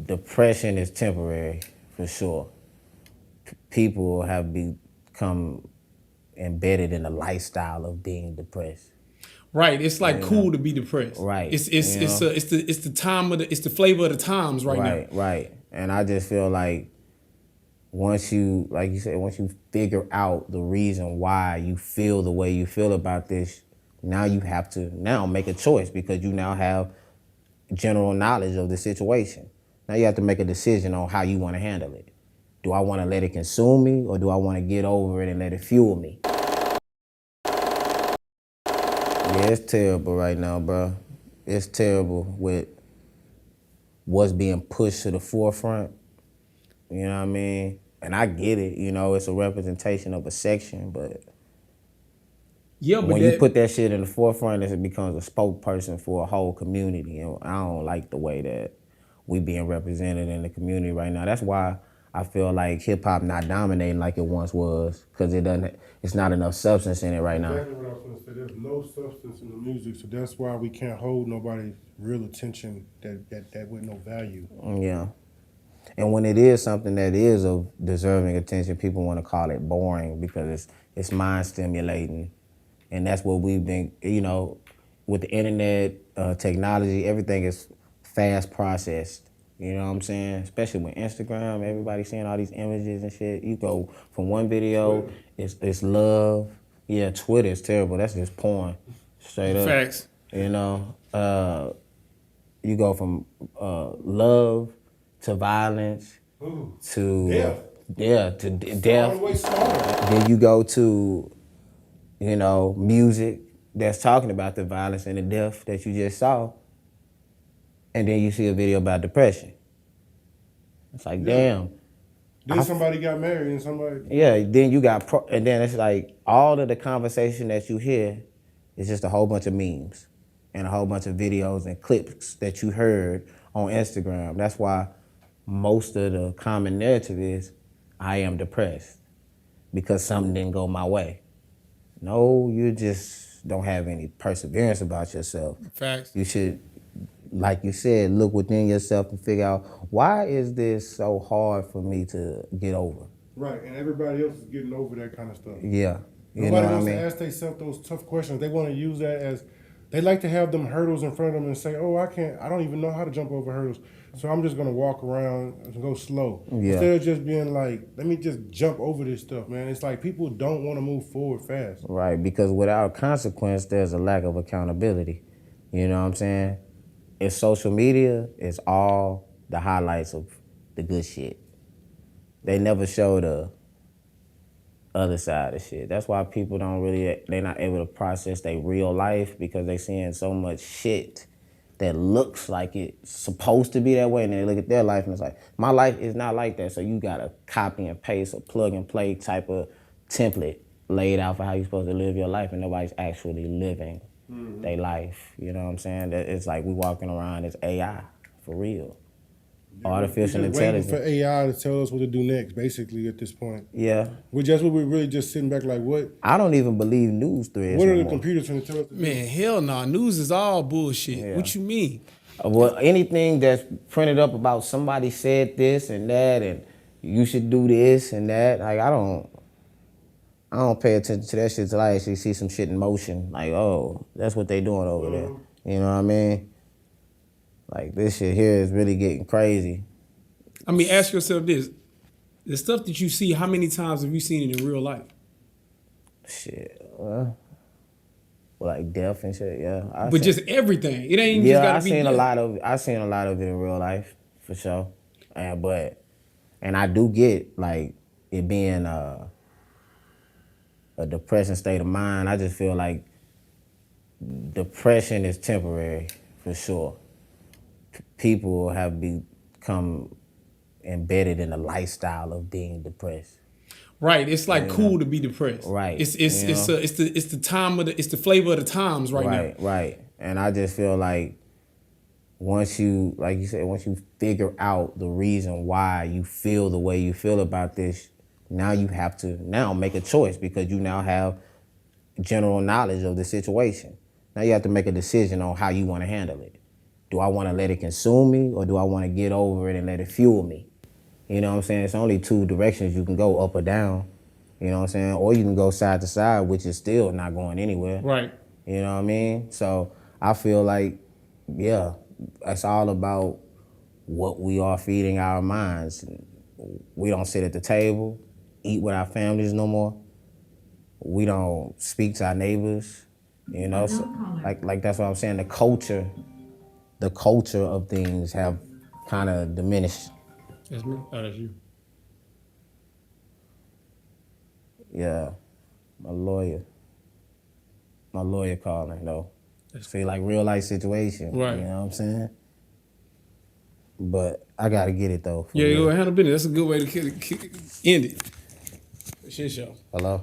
depression is temporary, for sure. People have become embedded in the lifestyle of being depressed. Right, it's like cool to be depressed. Right. It's the time of it's the flavor of the times right now. Right. And I just feel like once you, like you said, once you figure out the reason why you feel the way you feel about this, now you have to now make a choice because you now have general knowledge of the situation. Now you have to make a decision on how you want to handle it. Do I want to let it consume me or do I want to get over it and let it fuel me? Yeah, it's terrible right now, bro. It's terrible with what's being pushed to the forefront. You know what I mean? And I get it, you know, it's a representation of a section, but yeah, when you put that shit in the forefront, it becomes a spokesperson for a whole community. And I don't like the way that we being represented in the community right now. That's why I feel like hip hop not dominating like it once was, because it's not enough substance in it right now. Exactly what I was gonna say. There's no substance in the music, so that's why we can't hold nobody's real attention that with no value. Yeah. And when it is something that is of deserving attention, people want to call it boring because it's mind stimulating. And that's what we've been, you know, with the internet, technology, everything is fast processed. You know what I'm saying? Especially with Instagram, everybody seeing all these images and shit. You go from one video, it's love. Yeah, Twitter is terrible. That's just porn, straight up. Facts. You know, you go from love to violence to death. Then you go to, you know, music that's talking about the violence and the death that you just saw. And then you see a video about depression. It's like, damn. Then somebody got married and somebody... Yeah, then you got... and then it's like all of the conversation that you hear is just a whole bunch of memes and a whole bunch of videos and clips that you heard on Instagram. That's why most of the common narrative is, I am depressed because something didn't go my way. No, you just don't have any perseverance about yourself. Facts. You should, like you said, look within yourself and figure out, why is this so hard for me to get over? Right, and everybody else is getting over that kind of stuff. Yeah. Nobody wants to ask themselves those tough questions. They want to use that as, they like to have them hurdles in front of them and say, oh, I don't even know how to jump over hurdles. So I'm just going to walk around and go slow. Yeah. Instead of just being like, let me just jump over this stuff, man. It's like people don't want to move forward fast. Right, because without consequence, there's a lack of accountability. You know what I'm saying? It's social media, it's all the highlights of the good shit. They never show the other side of shit. That's why people they're not able to process their real life because they seeing so much shit that looks like it's supposed to be that way, and they look at their life and it's like, my life is not like that, so you gotta copy and paste or plug and play type of template laid out for how you're supposed to live your life, and nobody's actually living their life. You know what I'm saying? It's like we walking around as AI, for real. Artificial intelligence. Waiting for AI to tell us what to do next, basically, at this point. Yeah. We're really just sitting back like, what? I don't even believe news threads What are the anymore. computers going to tell us? Man, hell no. News is all bullshit. Yeah. What you mean? Well, anything that's printed up about somebody said this and that and you should do this and that, like I don't pay attention to that shit till I actually see some shit in motion. Like, oh, that's what they doing over there. You know what I mean? Like, this shit here is really getting crazy. I mean, ask yourself this. The stuff that you see, how many times have you seen it in real life? Shit, like death and shit, yeah. But just everything. It ain't just gotta be. I've seen a lot of it in real life, for sure. And I do get, like, it being a depressing state of mind. I just feel like depression is temporary, for sure. People have become embedded in the lifestyle of being depressed. Right, it's like cool to be depressed. Right, it's the time of it's the flavor of the times right now. Right. And I just feel like once you, like you said, once you figure out the reason why you feel the way you feel about this, now you have to make a choice because you now have general knowledge of the situation. Now you have to make a decision on how you want to handle it. Do I want to let it consume me, or do I want to get over it and let it fuel me? You know what I'm saying? It's only two directions you can go, up or down. You know what I'm saying? Or you can go side to side, which is still not going anywhere. Right. You know what I mean? So I feel like, yeah, it's all about what we are feeding our minds. We don't sit at the table, eat with our families no more. We don't speak to our neighbors. You know, so, like that's what I'm saying. The culture of things have kind of diminished. That's me. Oh, that's you. Yeah, my lawyer calling though. See, like real life situation. Right. You know what I'm saying? But I gotta get it though. Yeah, you handle business. That's a good way to end it. Shit show. Hello?